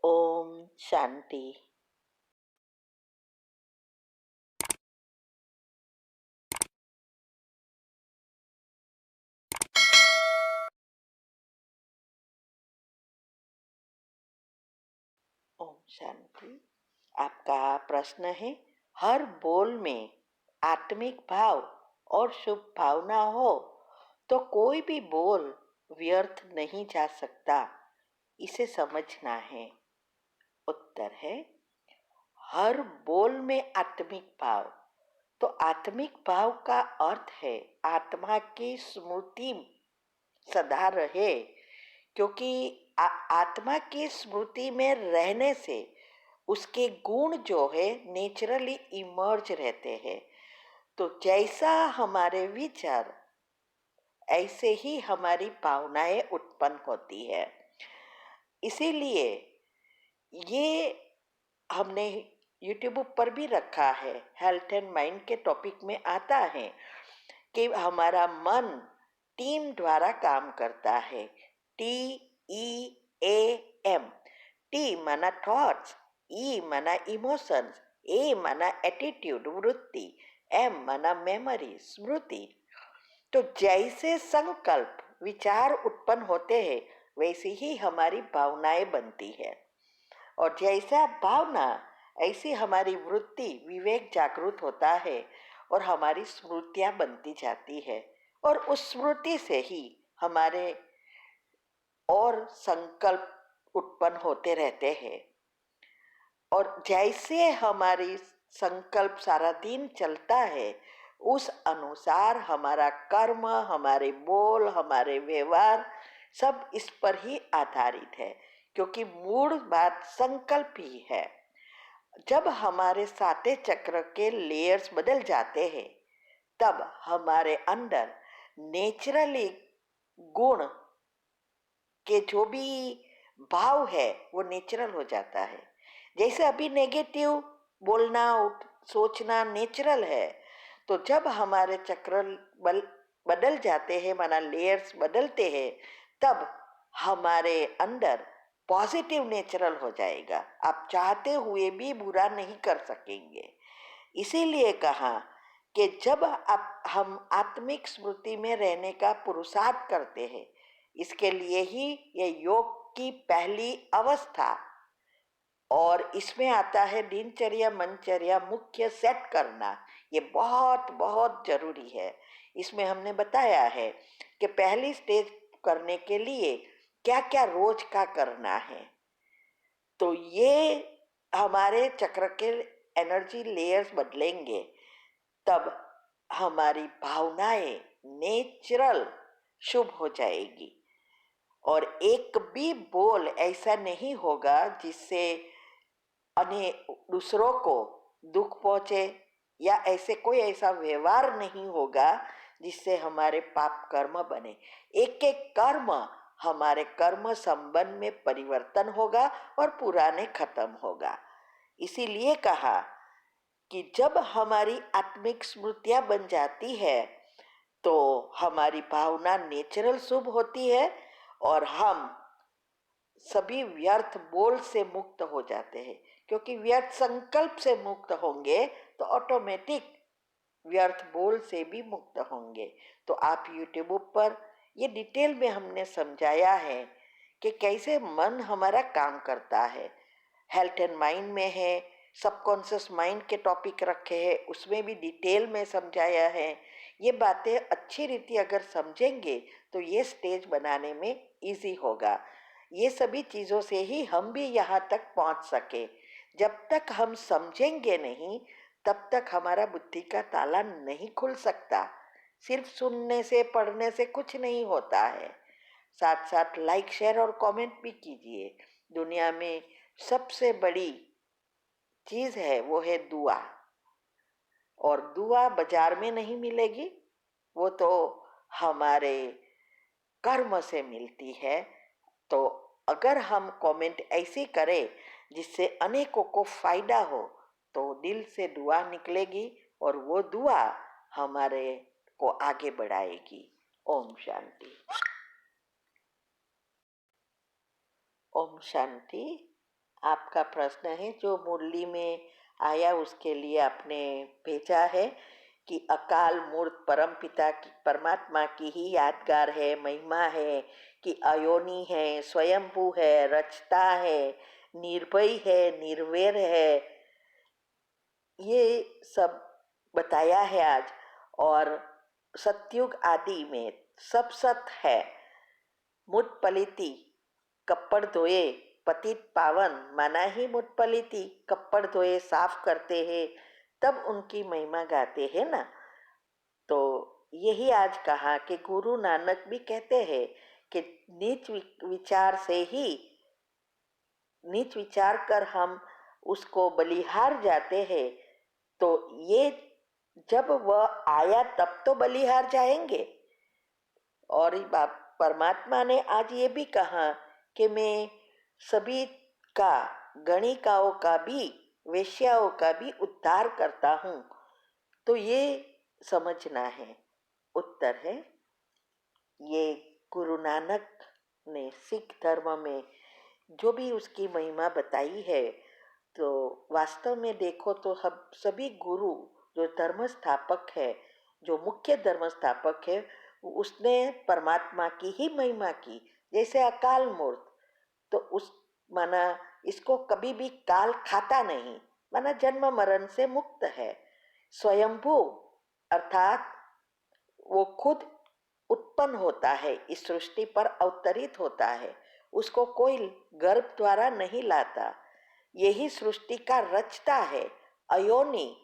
ओम शांति। ओम शांति। आपका प्रश्न है, हर बोल में आत्मिक भाव और शुभ भावना हो तो कोई भी बोल व्यर्थ नहीं जा सकता, इसे समझना है। उत्तर है, हर बोल में आत्मिक भाव। तो आत्मिक भाव का अर्थ है आत्मा की स्मृति सदा रहे, क्योंकि आत्मा की स्मृति में रहने से उसके गुण जो है नेचुरली इमर्ज रहते हैं। तो जैसा हमारे विचार ऐसे ही हमारी भावनाएं उत्पन्न होती है। इसीलिए ये हमने यूट्यूब पर भी रखा है, हेल्थ एंड माइंड के टॉपिक में आता है कि हमारा मन टीम द्वारा काम करता है। TEAM। टी माना थॉट्स, ई माना इमोशंस, ए माना एटीट्यूड वृत्ति, एम माना मेमोरी स्मृति। तो जैसे संकल्प विचार उत्पन्न होते हैं वैसे ही हमारी भावनाएं बनती है, और जैसा भावना ऐसी हमारी वृत्ति विवेक जागृत होता है और हमारी स्मृतियां बनती जाती है, और उस स्मृति से ही हमारे और संकल्प उत्पन्न होते रहते हैं। और जैसे हमारी संकल्प सारा दिन चलता है उस अनुसार हमारा कर्म, हमारे बोल, हमारे व्यवहार सब इस पर ही आधारित है, क्योंकि मूल बात संकल्प ही है। जब हमारे साते चक्र के लेयर्स बदल जाते हैं तब हमारे अंदर नेचुरली गुण के जो भी भाव है वो नेचुरल हो जाता है। जैसे अभी नेगेटिव बोलना सोचना नेचुरल है, तो जब हमारे चक्र बदल जाते हैं, माना लेयर्स बदलते हैं, तब हमारे अंदर पॉजिटिव नेचुरल हो जाएगा। आप चाहते हुए भी बुरा नहीं कर सकेंगे। इसीलिए कहा कि जब हम आत्मिक स्मृति में रहने का पुरुषार्थ करते हैं, इसके लिए ही ये योग की पहली अवस्था, और इसमें आता है दिनचर्या मनचर्या मुख्य सेट करना। ये बहुत बहुत जरूरी है। इसमें हमने बताया है कि पहली स्टेज करने के लिए क्या क्या रोज का करना है। तो ये हमारे चक्र के एनर्जी लेयर्स बदलेंगे तब हमारी भावनाएं नेचुरल शुभ हो जाएगी, और एक भी बोल ऐसा नहीं होगा जिससे अन्य दूसरों को दुख पहुंचे, या ऐसे कोई ऐसा व्यवहार नहीं होगा जिससे हमारे पाप कर्म बने। एक एक कर्म हमारे कर्म संबंध में परिवर्तन होगा और पुराने खत्म होगा। इसीलिए कहा कि जब हमारी आत्मिक स्मृतियां बन जाती है तो हमारी भावना नेचुरल शुभ होती है, और हम सभी व्यर्थ बोल से मुक्त हो जाते हैं। क्योंकि व्यर्थ संकल्प से मुक्त होंगे तो ऑटोमेटिक व्यर्थ बोल से भी मुक्त होंगे। तो आप यूट्यूब पर ये डिटेल में हमने समझाया है कि कैसे मन हमारा काम करता है। हेल्थ एंड माइंड में है, सबकॉन्शियस माइंड के टॉपिक रखे हैं, उसमें भी डिटेल में समझाया है। ये बातें अच्छी रीति अगर समझेंगे तो ये स्टेज बनाने में इजी होगा। ये सभी चीज़ों से ही हम भी यहाँ तक पहुँच सके। जब तक हम समझेंगे नहीं तब तक हमारा बुद्धि का ताला नहीं खुल सकता। सिर्फ सुनने से पढ़ने से कुछ नहीं होता है। साथ साथ लाइक शेयर और कमेंट भी कीजिए। दुनिया में सबसे बड़ी चीज़ है वो है दुआ, और दुआ बाजार में नहीं मिलेगी, वो तो हमारे कर्म से मिलती है। तो अगर हम कमेंट ऐसी करें जिससे अनेकों को फायदा हो तो दिल से दुआ निकलेगी, और वो दुआ हमारे को आगे बढ़ाएगी। ओम शांति। ओम शांति। आपका प्रश्न है जो मुरली में आया उसके लिए आपने भेजा है कि अकाल मूर्त परम पिता की परमात्मा की ही यादगार है, महिमा है कि अयोनी है, स्वयंभू है, रचता है, निर्भय है, निर्वैर है, ये सब बताया है आज। और सतयुग आदि में सब सत है। मुठ पलिती कपड़ धोए पतित पावन, माना ही मुठ पलिती कपड़ धोए साफ करते हैं तब उनकी महिमा गाते हैं ना। तो यही आज कहा कि गुरु नानक भी कहते हैं कि विचार से ही नीच विचार कर हम उसको बलिहार जाते हैं। तो ये जब वह आया तब तो बलिहार जाएंगे। और परमात्मा ने आज ये भी कहा कि मैं सभी का, गणिकाओं का भी, वेश्याओं का भी उद्धार करता हूँ। तो ये समझना है। उत्तर है ये गुरु नानक ने सिख धर्म में जो भी उसकी महिमा बताई है, तो वास्तव में देखो तो हम सभी गुरु जो धर्म स्थापक है, जो मुख्य धर्म स्थापक है, उसने परमात्मा की ही महिमा की। जैसे अकाल मूर्त, तो उस माना इसको कभी भी काल खाता नहीं, माना जन्म मरण से मुक्त है। स्वयंभू अर्थात वो खुद उत्पन्न होता है, इस सृष्टि पर अवतरित होता है, उसको कोई गर्भ द्वारा नहीं लाता, यही सृष्टि का रचता है। अयोनी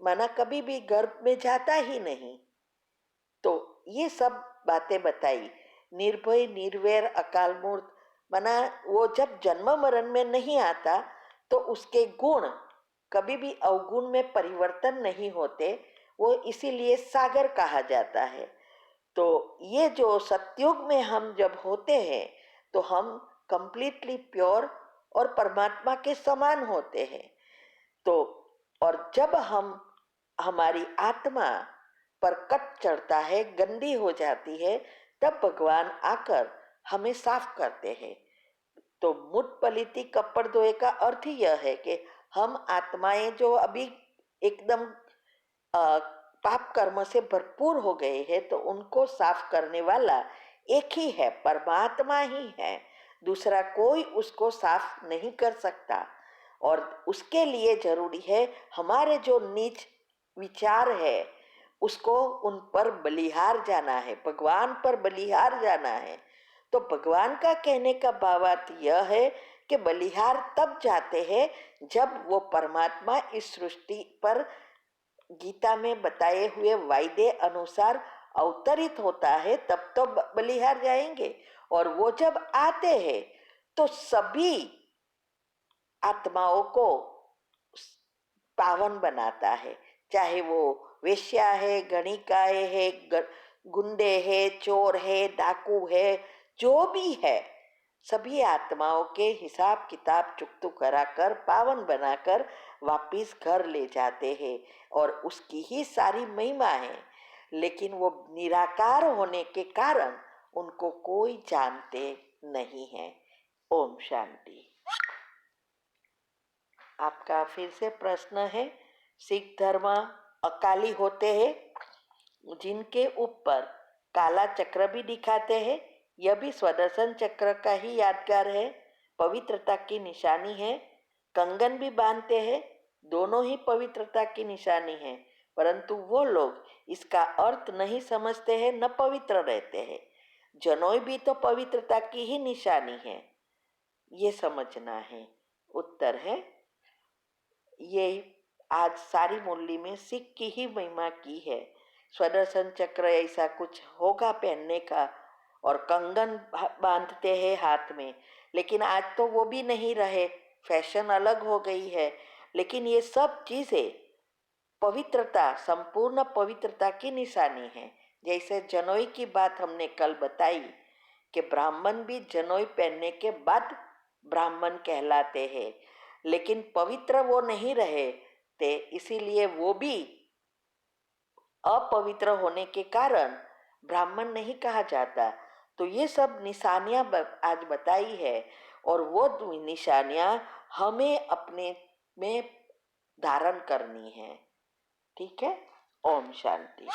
माना कभी भी गर्भ में जाता ही नहीं। तो ये सब बातें बताई। निर्भय, निर्वैर, अकाल मूर्त माना वो जब जन्म मरण में नहीं आता तो उसके गुण कभी भी अवगुण में परिवर्तन नहीं होते, वो इसीलिए सागर कहा जाता है। तो ये जो सतयुग में हम जब होते हैं तो हम कंप्लीटली प्योर और परमात्मा के समान होते हैं। तो और जब हम हमारी आत्मा पर कट चढ़ता है, गंदी हो जाती है, तब भगवान आकर हमें साफ करते हैं। तो मुठ पलिती कपड़ धोए का अर्थ ही यह है कि हम आत्माएं जो अभी एकदम पाप कर्म से भरपूर हो गए हैं, तो उनको साफ करने वाला एक ही है, परमात्मा ही है। दूसरा कोई उसको साफ नहीं कर सकता। और उसके लिए जरूरी है हमारे जो नीच विचार है उसको उन पर बलिहार जाना है, भगवान पर बलिहार जाना है। तो भगवान का कहने का भावार्थ यह है कि बलिहार तब जाते हैं जब वो परमात्मा इस सृष्टि पर गीता में बताए हुए वायदे अनुसार अवतरित होता है, तब तो बलिहार जाएंगे। और वो जब आते हैं तो सभी आत्माओं को पावन बनाता है, चाहे वो वेश्या है, गणिकाए है, गुंडे है, चोर है, डाकू है, जो भी है, सभी आत्माओं के हिसाब किताब चुकतू कराकर पावन बनाकर वापिस घर ले जाते हैं। और उसकी ही सारी महिमा है। लेकिन वो निराकार होने के कारण उनको कोई जानते नहीं है। ओम शांति। आपका फिर से प्रश्न है, सिख धर्म अकाली होते हैं जिनके ऊपर काला चक्र भी दिखाते हैं, यह भी स्वदर्शन चक्र का ही यादगार है, पवित्रता की निशानी है। कंगन भी बांधते हैं, दोनों ही पवित्रता की निशानी है, परंतु वो लोग इसका अर्थ नहीं समझते हैं, न पवित्र रहते हैं। जनोई भी तो पवित्रता की ही निशानी है, ये समझना है। उत्तर है ये आज सारी मुरली में सिख की ही महिमा की है। स्वदर्शन चक्र ऐसा कुछ होगा पहनने का, और कंगन बांधते हैं हाथ में, लेकिन आज तो वो भी नहीं रहे, फैशन अलग हो गई है। लेकिन ये सब चीजें पवित्रता, संपूर्ण पवित्रता की निशानी है। जैसे जनोई की बात हमने कल बताई कि ब्राह्मण भी जनोई पहनने के बाद ब्राह्मण कहलाते हैं, लेकिन पवित्र वो नहीं रहे थे, इसीलिए वो भी अपवित्र होने के कारण ब्राह्मण नहीं कहा जाता। तो ये सब निशानियां आज बताई है। और वो निशानियां हमें अपने में धारण करनी है। ठीक है। ओम शांति।